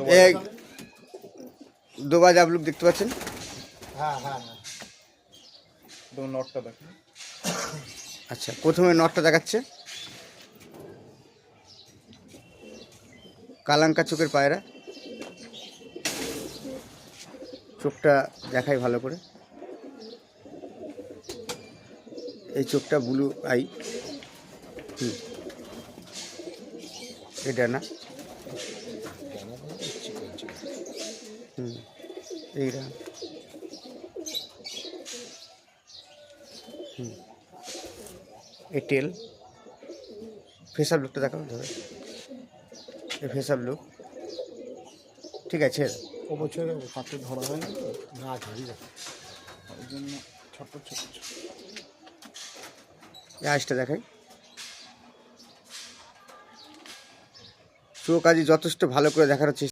एक दोबारा आप लोग देखते पाচ্ছেন। হ্যাঁ হ্যাঁ হ্যাঁ তো নটটা দেখুন। আচ্ছা, প্রথমে নটটা দেখাচ্ছে। কালাঙ্কা চোখের পায়রা, চোখটা দেখাই ভালো করে। এই চোখটা ব্লু আই। এটা না, এইটা এই টেল। ফেস আপ লুকটা দেখাও ধরে, এই ফেস আপ লুক ঠিক আছে। ও বছরে হাতে ধরা হয় না তো না ঝরি যায় ওই জন্য ছোট ছোট ছোট। এই আইসটা দেখাই। চোখ আজ যথেষ্ট ভালো করে দেখার চেষ্টা